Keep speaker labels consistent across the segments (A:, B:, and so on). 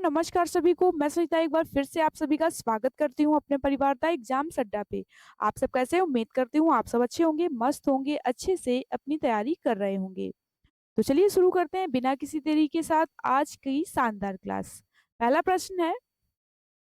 A: नमस्कार सभी को। मैं सविता एक बार फिर से आप सभी का स्वागत करती हूँ अपने परिवारता एग्जाम अड्डा पे। आप सब कैसे हो? उम्मीद करती हूँ आप सब अच्छे होंगे, मस्त होंगे, अच्छे से अपनी तैयारी कर रहे होंगे। तो चलिए शुरू करते हैं बिना किसी देरी के साथ आज की शानदार क्लास। पहला प्रश्न है,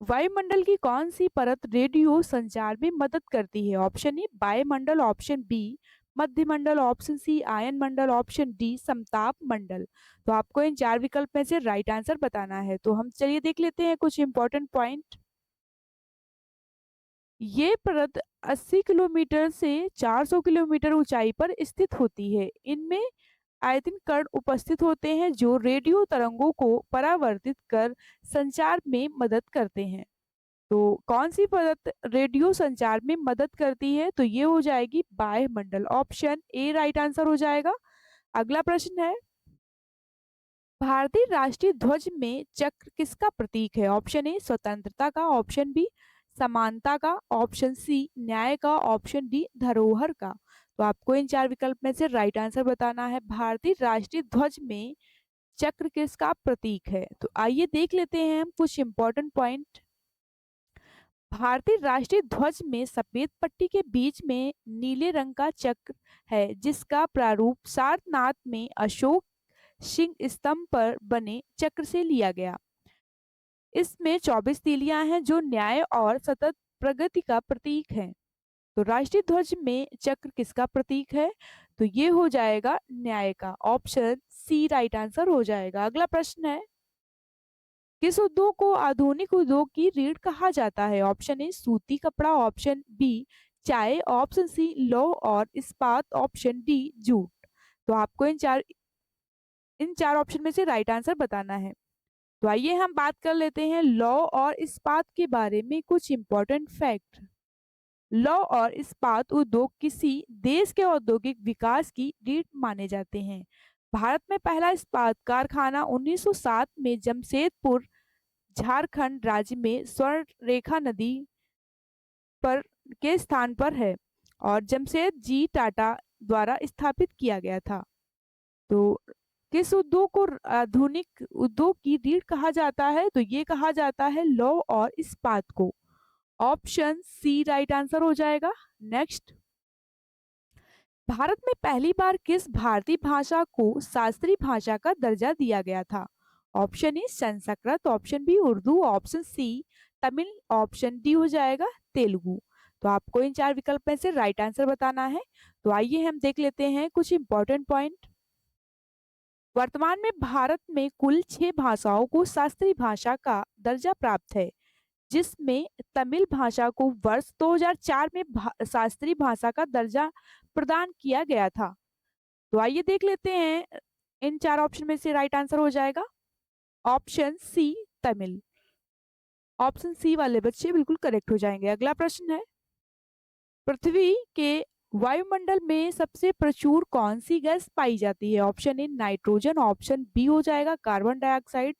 A: वायुमंडल की कौन सी परत रेडियो संचार में मदद करती है? ऑप्शन ए वायुमंडल, ऑप्शन बी मध्यमंडल, ऑप्शन सी आयन मंडल, ऑप्शन डी समताप मंडल। तो आपको इन चार विकल्प में से राइट आंसर बताना है। तो हम चलिए देख लेते हैं कुछ इंपॉर्टेंट पॉइंट। ये परत 80 किलोमीटर से 400 किलोमीटर ऊंचाई पर स्थित होती है। इनमें आयतन कण उपस्थित होते हैं जो रेडियो तरंगों को परावर्तित कर संचार में मदद करते हैं। तो कौन सी परत रेडियो संचार में मदद करती है? तो ये हो जाएगी वायुमंडल। ऑप्शन ए राइट आंसर हो जाएगा। अगला प्रश्न है, भारतीय राष्ट्रीय ध्वज में चक्र किसका प्रतीक है? ऑप्शन ए स्वतंत्रता का, ऑप्शन बी समानता का, ऑप्शन सी न्याय का, ऑप्शन डी धरोहर का। तो आपको इन चार विकल्प में से राइट आंसर बताना है। भारतीय राष्ट्रीय ध्वज में चक्र किसका प्रतीक है? तो आइए देख लेते हैं हम कुछ इंपॉर्टेंट पॉइंट। भारतीय राष्ट्रीय ध्वज में सफेद पट्टी के बीच में नीले रंग का चक्र है जिसका प्रारूप सारनाथ में अशोक सिंह स्तंभ पर बने चक्र से लिया गया। इसमें 24 तीलियां हैं जो न्याय और सतत प्रगति का प्रतीक है। तो राष्ट्रीय ध्वज में चक्र किसका प्रतीक है? तो ये हो जाएगा न्याय का। ऑप्शन सी राइट आंसर हो जाएगा। अगला प्रश्न है, किस उद्योग को आधुनिक उद्योग की रीढ़ कहा जाता है? ऑप्शन ए सूती कपड़ा, ऑप्शन बी चाय, ऑप्शन सी लौह और इस्पात, ऑप्शन डी जूट। तो आपको इन चार ऑप्शन में से राइट आंसर बताना है। तो आइए हम बात कर लेते हैं लौह और इस्पात के बारे में कुछ इंपॉर्टेंट फैक्ट। लौह और इस्पात उद्योग किसी देश के औद्योगिक विकास की रीढ़ माने जाते हैं। भारत में पहला इस्पात कारखाना 1907 में जमशेदपुर झारखंड राज्य में स्वर्ण रेखा नदी पर के स्थान पर है और जमशेद जी टाटा द्वारा स्थापित किया गया था। तो किस उद्योग को आधुनिक उद्योग की रीढ़ कहा जाता है? तो ये कहा जाता है लौह और इस्पात को। ऑप्शन सी राइट आंसर हो जाएगा। नेक्स्ट, भारत में पहली बार किस भारतीय भाषा को शास्त्रीय भाषा का दर्जा दिया गया था? Option A Sanskrit, option B Urdu, option C Tamil, option D हो जाएगा तेलुगु। तो आपको इन चार विकल्प में से राइट आंसर बताना है। तो आइए हम देख लेते हैं कुछ इंपॉर्टेंट पॉइंट। वर्तमान में भारत में कुल 6 भाषाओं को शास्त्रीय भाषा का दर्जा प्राप्त है जिसमें तमिल भाषा को वर्ष 2004 में शास्त्रीय भाषा का दर्जा प्रदान किया गया था। तो आइए देख लेते हैं इन चार ऑप्शन में से राइट आंसर हो जाएगा option C Tamil. Option C वाले बच्चे बिल्कुल करेक्ट हो जाएंगे। अगला प्रश्न है, पृथ्वी के वायुमंडल में सबसे प्रचुर कौन सी गैस पाई जाती है? Option A nitrogen, option B हो जाएगा carbon dioxide,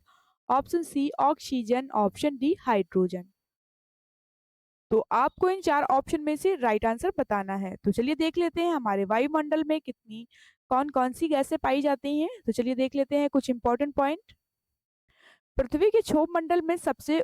A: option C oxygen, option D hydrogen. तो आपको इन चार ऑप्शन में से राइट आंसर बताना है। तो चलिए देख लेते हैं हमारे वायुमंडल में कितनी कौन कौन सी गैसें पाई जाती हैं। तो चलिए देख लेते हैं कुछ इंपॉर्टेंट पॉइंट। पृथ्वी के क्षोभ मंडल में सबसे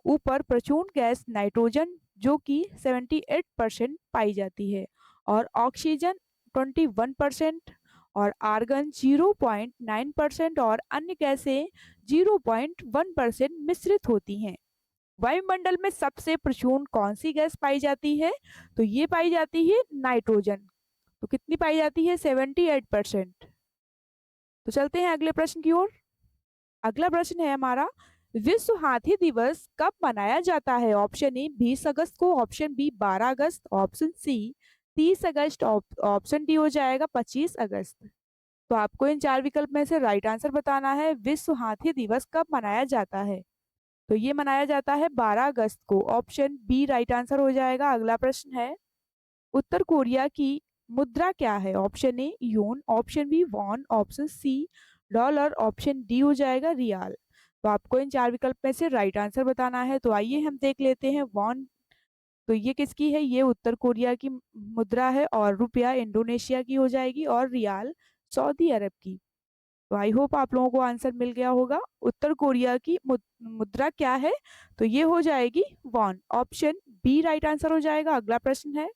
A: ऊपर प्रचुर गैस नाइट्रोजन जो कि 78% पाई जाती है और ऑक्सीजन 21% और आर्गन 0.9% और अन्य गैसें 0.1% मिश्रित होती हैं। वायुमंडल में सबसे प्रचुर कौन सी गैस पाई जाती है? तो ये पाई जाती है नाइट्रोजन। तो कितनी पाई जाती है? 78%। तो चलते हैं अगले प्रश्न की ओर। अगला प्रश्न है हमारा, विश्व हाथी दिवस कब मनाया जाता है? ऑप्शन ए 20 अगस्त को, ऑप्शन बी 12 अगस्त, ऑप्शन सी 30 अगस्त, ऑप्शन डी हो जाएगा 25 अगस्त। तो आपको इन चार विकल्प में से राइट आंसर बताना है। विश्व हाथी दिवस कब मनाया जाता है? तो ये मनाया जाता है 12 अगस्त को। ऑप्शन बी राइट आंसर हो जाएगा। अगला प्रश्न है, उत्तर कोरिया की मुद्रा क्या है? Option A yuan, option B won, option C dollar, option D हो जाएगा रियाल। तो आपको इन चार विकल्प में से राइट आंसर बताना है। तो आइए हम देख लेते हैं वॉन। तो ये किसकी है? ये उत्तर कोरिया की मुद्रा है और रुपया इंडोनेशिया की हो जाएगी और रियाल सऊदी अरब की। तो आई होप आप लोगों को आंसर मिल गया होगा। उत्तर कोरिया की मुद्रा क्या है? तो ये हो जाएगी वॉन। ऑप्शन बी राइट आंसर हो जाएगा। अगला प्रश्न है,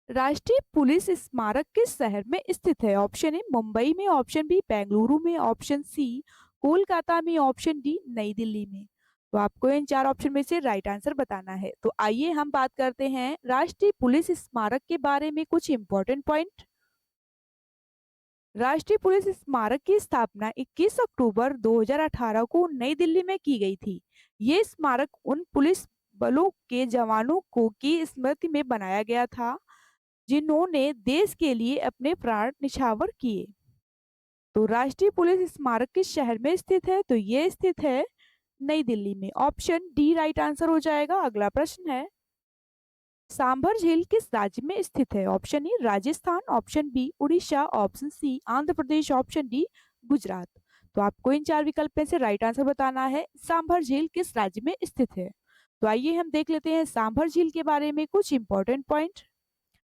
A: राष्ट्रीय पुलिस स्मारक किस शहर में स्थित है? ऑप्शन ए मुंबई में, ऑप्शन बी बेंगलुरु में, ऑप्शन सी कोलकाता में, ऑप्शन डी नई दिल्ली में। तो आपको इन चार ऑप्शन में से राइट आंसर बताना है। तो आइए हम बात करते हैं राष्ट्रीय पुलिस स्मारक के बारे में कुछ इंपॉर्टेंट पॉइंट। राष्ट्रीय पुलिस स्मारक की स्थापना 21 अक्टूबर 2018 को नई दिल्ली में की गई थी। ये स्मारक उन पुलिस बलों के जवानों को की स्मृति में बनाया गया था जिन्होंने देश के लिए अपने प्राण निछावर किए। तो राष्ट्रीय पुलिस स्मारक किस शहर में स्थित है? तो ये स्थित है नई दिल्ली में। ऑप्शन डी राइट आंसर हो जाएगा। अगला प्रश्न है, सांभर झील किस राज्य में स्थित है? Option A Rajasthan, option B Orissa, option C Andhra Pradesh, option D Gujarat. तो आपको इन चार विकल्प में से राइट आंसर बताना है। सांभर झील किस राज्य में स्थित है? तो आइए हम देख लेते हैं सांभर झील के बारे में कुछ इंपॉर्टेंट पॉइंट।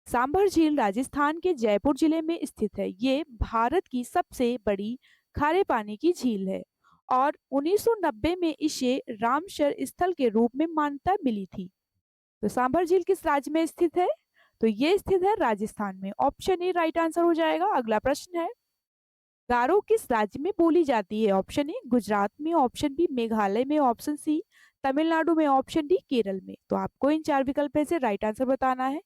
A: सांभर झील राजस्थान के जयपुर जिले में स्थित है। ये भारत की सबसे बड़ी खारे पानी की झील है और 1990 में इसे रामसर स्थल के रूप में मान्यता मिली थी। तो सांभर झील किस राज्य में स्थित है? तो ये स्थित है राजस्थान में। ऑप्शन ए राइट आंसर हो जाएगा। अगला प्रश्न है, गारो किस राज्य में बोली जाती है? ऑप्शन ए गुजरात में, ऑप्शन बी मेघालय में, ऑप्शन सी तमिलनाडु में, ऑप्शन डी केरल में। तो आपको इन चार विकल्प में से राइट आंसर बताना है।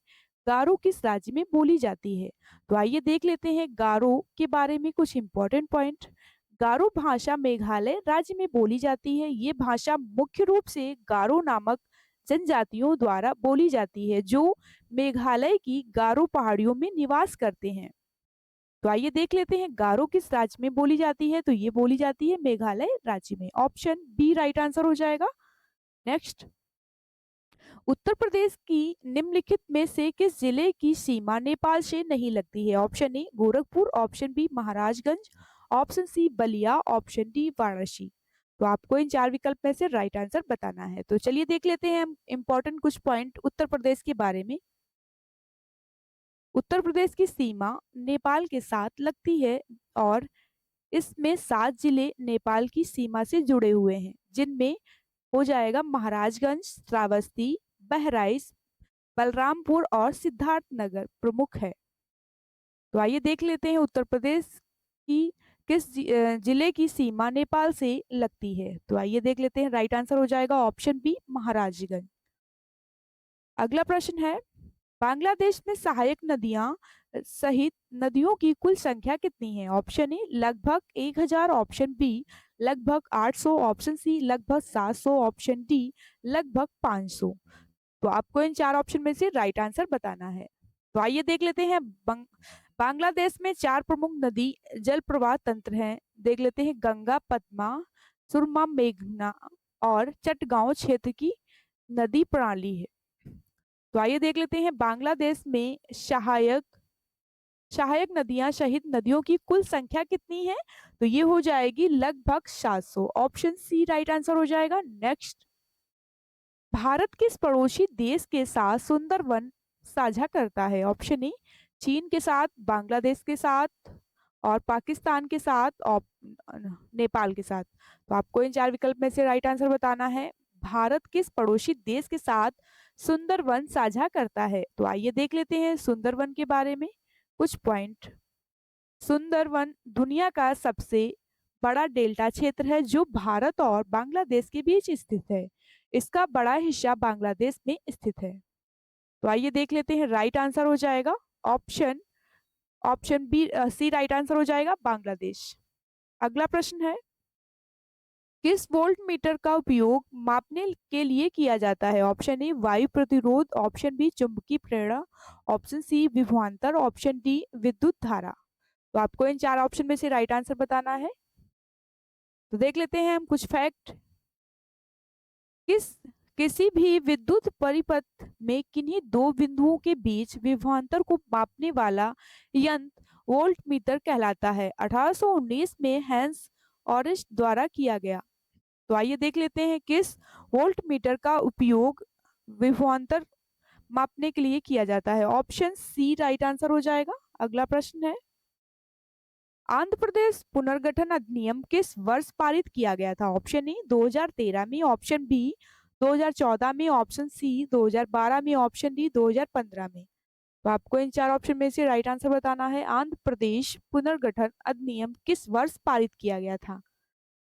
A: गारो किस राज्य में बोली जाती है? तो आइए देख लेते हैं गारो के बारे में कुछ इंपॉर्टेंट पॉइंट। गारो भाषा मेघालय राज्य में बोली जाती है। ये भाषा मुख्य रूप से गारो नामक जनजातियों द्वारा बोली जाती है जो मेघालय की गारो पहाड़ियों में निवास करते हैं। तो आइए देख लेते हैं गारो किस राज्य में बोली जाती है? तो ये बोली जाती है मेघालय राज्य में। ऑप्शन बी राइट आंसर हो जाएगा। नेक्स्ट, उत्तर प्रदेश की निम्नलिखित में से किस जिले की सीमा नेपाल से नहीं लगती है? Option A Gorakhpur, option B Maharajganj, option C Ballia, option D Varanasi. तो आपको इन चार विकल्प में से राइट आंसर बताना है। तो चलिए देख लेते हैं हम इंपॉर्टेंट कुछ पॉइंट उत्तर प्रदेश के बारे में। उत्तर प्रदेश की सीमा नेपाल के साथ लगती है और इसमें 7 जिले नेपाल की सीमा से जुड़े हुए हैं, जिनमें हो जाएगा महाराजगंज, श्रावस्ती, बहराइच, बलरामपुर और सिद्धार्थनगर प्रमुख है। तो आइए देख लेते हैं उत्तर प्रदेश की किस जिले की सीमा नेपाल से लगती है? तो आइए देख लेते हैं राइट आंसर हो जाएगा ऑप्शन बी महाराजगंज। अगला प्रश्न है, बांग्लादेश में सहायक नदियां सहित नदियों की कुल संख्या कितनी है? ऑप्शन ए लगभग 1000, ऑप्शन बी लगभग 800, ऑप्शन सी लगभग 700, ऑप्शन डी लगभग 500। तो आपको इन चार ऑप्शन में से राइट आंसर बताना है। तो आइए देख लेते हैं बांग्लादेश में 4 प्रमुख नदी जल प्रवाह तंत्र हैं। देख लेते हैं गंगा, पद्मा, सुरमा, मेघना और चटगांव क्षेत्र की नदी प्रणाली है। तो आइए देख लेते हैं बांग्लादेश में सहायक नदियां सहित नदियों की कुल संख्या कितनी है? तो ये हो जाएगी लगभग 700। ऑप्शन सी राइट आंसर हो जाएगा। नेक्स्ट, भारत किस पड़ोसी देश के साथ सुंदरवन साझा करता है? ऑप्शन ए चीन के साथ, बांग्लादेश के साथ और पाकिस्तान के साथ और नेपाल के साथ। तो आपको इन चार विकल्प में से राइट आंसर बताना है। भारत किस पड़ोसी देश के साथ सुंदरवन साझा करता है? तो आइए देख लेते हैं सुंदरवन के बारे में कुछ पॉइंट। सुंदरवन दुनिया का सबसे बड़ा डेल्टा क्षेत्र है जो भारत और बांग्लादेश के बीच स्थित है। इसका बड़ा हिस्सा बांग्लादेश में स्थित है। तो आइए देख लेते हैं राइट आंसर हो जाएगा option B C right answer हो जाएगा बांग्लादेश। अगला प्रश्न है, किस वोल्ट मीटर का उपयोग मापने के लिए किया जाता है? ऑप्शन ए वायु प्रतिरोध, ऑप्शन बी चुंबकीय प्रेरणा, ऑप्शन सी विभवांतर, ऑप्शन डी विद्युत धारा। तो आपको इन चार ऑप्शन में से राइट आंसर बताना है। तो देख लेते हैं हम कुछ फैक्ट। किसी भी विद्युत परिपथ में किन्हीं दो बिंदुओं के बीच विभवांतर को मापने वाला यंत्र वोल्ट मीटर कहलाता है। 1819 में हैंस ऑरिस्ट द्वारा किया गया। तो आइए देख लेते हैं किस वोल्ट मीटर का उपयोग विभवांतर मापने के लिए किया जाता है। ऑप्शन सी राइट आंसर हो जाएगा। अगला प्रश्न है, आंध्र प्रदेश पुनर्गठन अधिनियम किस वर्ष पारित किया गया था? ऑप्शन ए 2013 में, ऑप्शन बी 2014 में, ऑप्शन सी 2012 में, ऑप्शन डी 2015 में। तो आपको इन चार ऑप्शन में से राइट आंसर बताना है। आंध्र प्रदेश पुनर्गठन अधिनियम किस वर्ष पारित किया गया था?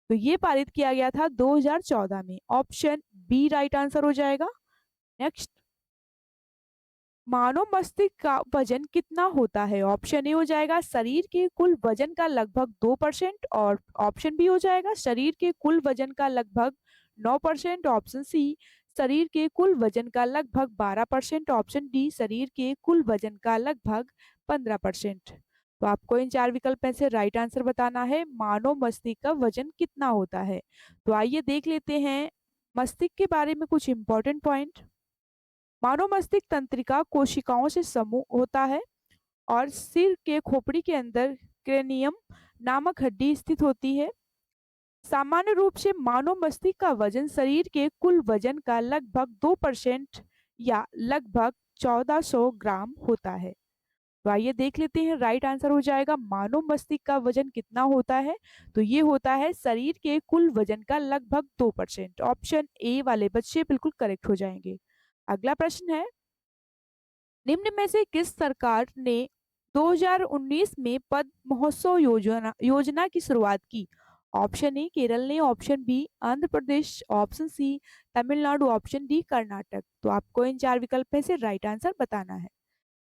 A: तो ये पारित किया गया था 2014 में। ऑप्शन बी राइट आंसर हो जाएगा। नेक्स्ट, मानव मस्तिष्क का वजन कितना होता है? ऑप्शन ए हो जाएगा शरीर के कुल वजन का लगभग 2%, और ऑप्शन बी हो जाएगा शरीर के कुल वजन का लगभग 9%, ऑप्शन सी शरीर के कुल वजन का लगभग 12%, ऑप्शन डी शरीर के कुल वजन का लगभग 15%। तो आपको इन चार विकल्प में से राइट आंसर बताना है। मानव मस्तिष्क का वजन कितना होता है? तो आइए देख लेते हैं मस्तिष्क के बारे में कुछ इंपॉर्टेंट पॉइंट। मानव मस्तिष्क तंत्रिका कोशिकाओं से समूह होता है और सिर के खोपड़ी के अंदर क्रेनियम नामक हड्डी स्थित होती है। सामान्य रूप से मानव मस्तिष्क का वजन शरीर के कुल वजन का लगभग 2% या लगभग 1400 ग्राम होता है। तो आइए देख लेते हैं राइट आंसर हो जाएगा मानव मस्तिष्क का वजन कितना होता है? तो ये होता है शरीर के कुल वजन का लगभग 2%। ऑप्शन ए वाले बच्चे बिल्कुल करेक्ट हो जाएंगे। अगला प्रश्न है, निम्न में से किस सरकार ने 2019 में पद्म महोत्सव योजना की शुरुआत की? ऑप्शन ए केरल ने, option B Andhra Pradesh, option C Tamil Nadu, option D Karnataka. तो आपको इन चार विकल्प में से राइट आंसर बताना है।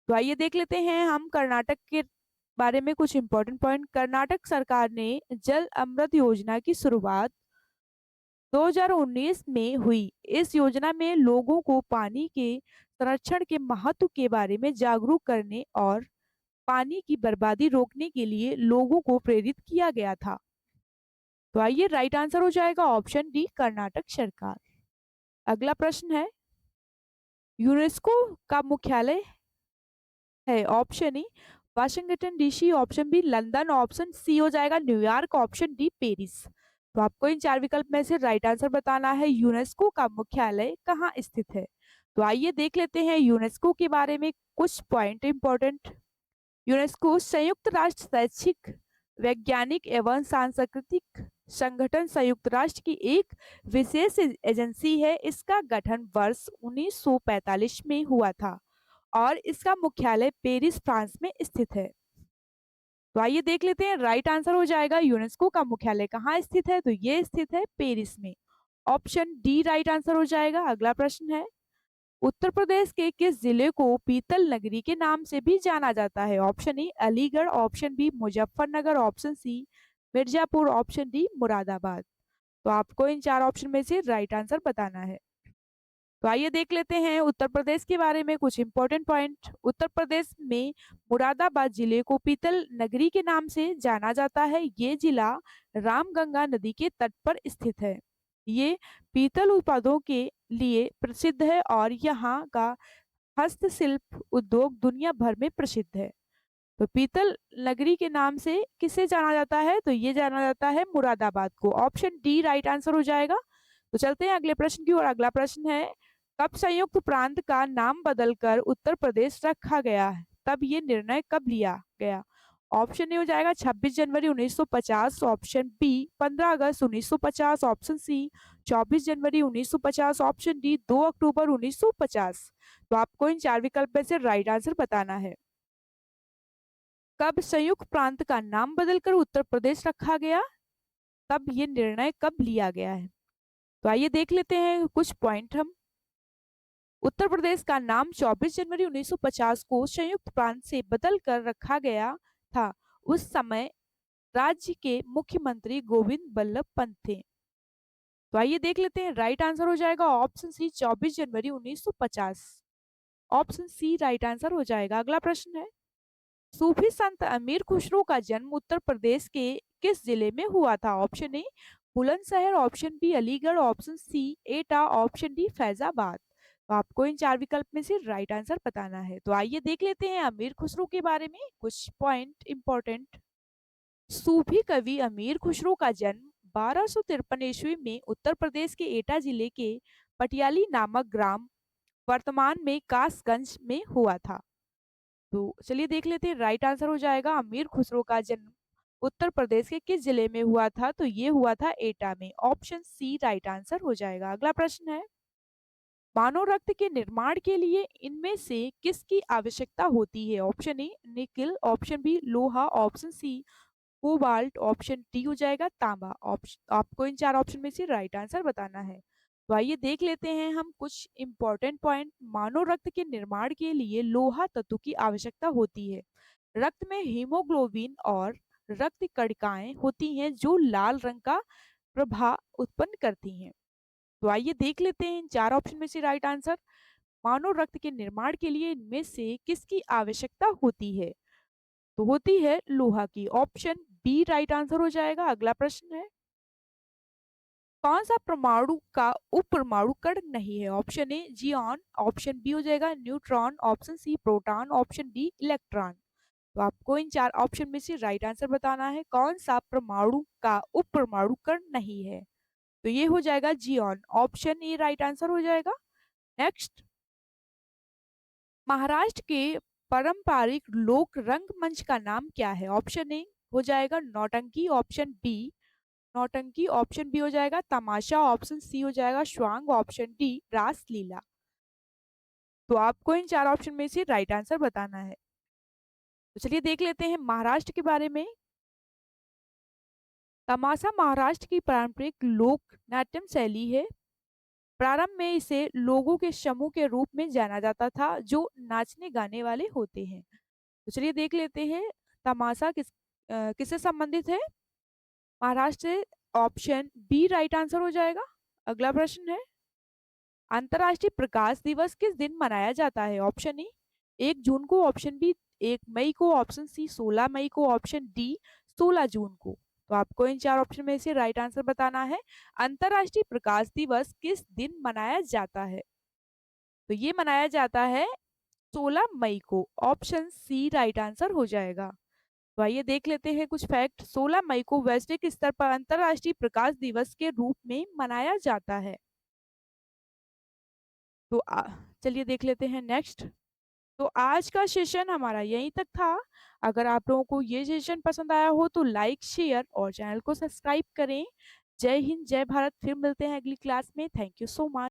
A: तो आइए देख लेते हैं हम कर्नाटक के बारे में कुछ इंपॉर्टेंट पॉइंट। कर्नाटक सरकार ने जल अमृत योजना की शुरुआत 2019 में हुई। इस योजना में लोगों को पानी के संरक्षण के महत्व के बारे में जागरूक करने और पानी की बर्बादी रोकने के लिए लोगों को प्रेरित किया गया था। तो आइए राइट आंसर हो जाएगा ऑप्शन डी कर्नाटक सरकार। अगला प्रश्न है, यूनेस्को का मुख्यालय है? Option A Washington DC, option B London, option C हो जाएगा न्यूयॉर्क, ऑप्शन डी पेरिस। तो आपको इन चार विकल्प में से राइट आंसर बताना है। यूनेस्को का मुख्यालय कहाँ स्थित है? तो आइए देख लेते हैं यूनेस्को के बारे में कुछ पॉइंट इंपॉर्टेंट। यूनेस्को संयुक्त राष्ट्र शैक्षिक, वैज्ञानिक एवं सांस्कृतिक संगठन संयुक्त राष्ट्र की एक विशेष एजेंसी है। इसका गठन वर्ष 1945 में हुआ था और इसका मुख्यालय पेरिस फ्रांस में स्थित है। तो आइए देख लेते हैं राइट आंसर हो जाएगा यूनेस्को का मुख्यालय कहाँ स्थित है? तो ये स्थित है पेरिस में। ऑप्शन डी राइट आंसर हो जाएगा। अगला प्रश्न है, उत्तर प्रदेश के किस जिले को पीतल नगरी के नाम से भी जाना जाता है? Option A Aligarh, option B Muzaffarnagar, option C Mirzapur, option D Moradabad. तो आपको इन चार ऑप्शन में से राइट आंसर बताना है। तो आइए देख लेते हैं उत्तर प्रदेश के बारे में कुछ इंपॉर्टेंट पॉइंट। उत्तर प्रदेश में मुरादाबाद जिले को पीतल नगरी के नाम से जाना जाता है। ये जिला रामगंगा नदी के तट पर स्थित है। ये पीतल उत्पादों के लिए प्रसिद्ध है और यहाँ का हस्तशिल्प उद्योग दुनिया भर में प्रसिद्ध है। तो पीतल नगरी के नाम से किसे जाना जाता है? तो ये जाना जाता है मुरादाबाद को। ऑप्शन डी राइट आंसर हो जाएगा। तो चलते हैं अगले प्रश्न की ओर। अगला प्रश्न है, कब संयुक्त प्रांत का नाम बदलकर उत्तर प्रदेश रखा गया है? तब ये निर्णय कब लिया गया? ऑप्शन ए हो जाएगा 26 जनवरी 1950, ऑप्शन बी 15 अगस्त 1950, ऑप्शन सी 24 जनवरी 1950, ऑप्शन डी 2 अक्टूबर 1950। तो आपको इन चार विकल्प में से राइट आंसर बताना है। कब संयुक्त प्रांत का नाम बदलकर उत्तर प्रदेश रखा गया, तब ये निर्णय कब लिया गया है? तो आइए देख लेते हैं कुछ पॉइंट हम। उत्तर प्रदेश का नाम 24 जनवरी 1950 को संयुक्त प्रांत से बदलकर रखा गया था। उस समय राज्य के मुख्यमंत्री गोविंद बल्लभ पंत थे। तो आइए देख लेते हैं राइट आंसर हो जाएगा ऑप्शन सी 24 जनवरी 1950। ऑप्शन सी राइट आंसर हो जाएगा। अगला प्रश्न है, सूफी संत अमीर खुसरो का जन्म उत्तर प्रदेश के किस जिले में हुआ था? Option A Bulandshahr, option B Aligarh, option C Etah, option D Faizabad. तो आपको इन चार विकल्प में से राइट आंसर बताना है। तो आइए देख लेते हैं अमीर खुसरो के बारे में कुछ पॉइंट इंपॉर्टेंट। सूफी कवि अमीर खुसरो का जन्म 1253 ईस्वी में उत्तर प्रदेश के एटा जिले के पटियाली नामक ग्राम वर्तमान में कासगंज में हुआ था। तो चलिए देख लेते हैं राइट आंसर हो जाएगा अमीर खुसरो का जन्म उत्तर प्रदेश के किस जिले में हुआ था? तो ये हुआ था एटा में। ऑप्शन सी राइट आंसर हो जाएगा। अगला प्रश्न है, मानव रक्त के निर्माण के लिए इनमें से किसकी आवश्यकता होती है? Option A nickel, option B लोहा, option C cobalt, option D हो जाएगा तांबा। ऑप्शन आपको इन चार ऑप्शन में से राइट आंसर बताना है। तो आइए देख लेते हैं हम कुछ इंपॉर्टेंट पॉइंट। मानव रक्त के निर्माण के लिए लोहा तत्व की आवश्यकता होती है। रक्त में हीमोग्लोबिन और रक्त कणिकाएं होती हैं जो लाल रंग का प्रभाव उत्पन्न करती हैं। तो आइए देख लेते हैं इन चार ऑप्शन में से राइट आंसर। मानव रक्त के निर्माण के लिए इनमें से किसकी आवश्यकता होती है? तो होती है लोहा की। ऑप्शन बी राइट आंसर हो जाएगा। अगला प्रश्न है, कौन सा परमाणु का उपपरमाणु कण नहीं है? ऑप्शन ए जियॉन, ऑप्शन बी हो जाएगा neutron, option C proton, option D electron. तो आपको इन चार ऑप्शन में से राइट आंसर बताना है, कौन सा परमाणु का उपपरमाणु कण नहीं है? तो ये हो जाएगा Xeon. Option A right answer हो जाएगा। नेक्स्ट, महाराष्ट्र के पारंपरिक लोक रंगमंच का नाम क्या है? ऑप्शन ए हो जाएगा नौटंकी, ऑप्शन बी नौटंकी, ऑप्शन बी हो जाएगा तमाशा, ऑप्शन सी हो जाएगा श्वांग, ऑप्शन डी रासलीला। तो आपको इन चार ऑप्शन में से राइट आंसर बताना है। तो चलिए देख लेते हैं महाराष्ट्र के बारे में। तमाशा महाराष्ट्र की पारंपरिक लोक नाट्यम शैली है। प्रारंभ में इसे लोगों के समूह के रूप में जाना जाता था जो नाचने गाने वाले होते हैं। तो चलिए देख लेते हैं तमाशा किससे संबंधित है? महाराष्ट्र से। ऑप्शन बी राइट आंसर हो जाएगा। अगला प्रश्न है, अंतर्राष्ट्रीय प्रकाश दिवस किस दिन मनाया जाता है? ऑप्शन ए 1 जून को, ऑप्शन बी 1 मई को, ऑप्शन सी 16 मई को, ऑप्शन डी 16 जून को। तो आपको इन चार ऑप्शन में से राइट आंसर बताना है, अंतर्राष्ट्रीय प्रकाश दिवस किस दिन मनाया जाता है? तो ये मनाया जाता है 16 मई को। ऑप्शन सी राइट आंसर हो जाएगा। तो आइए देख लेते हैं कुछ फैक्ट। 16 मई को वैश्विक स्तर पर अंतर्राष्ट्रीय प्रकाश दिवस के रूप में मनाया जाता है। तो चलिए देख लेते हैं नेक्स्ट। तो आज का सेशन हमारा यहीं तक था। अगर आप लोगों को ये सेशन पसंद आया हो तो लाइक, शेयर और चैनल को सब्सक्राइब करें। जय हिंद, जय भारत। फिर मिलते हैं अगली क्लास में। Thank you so much.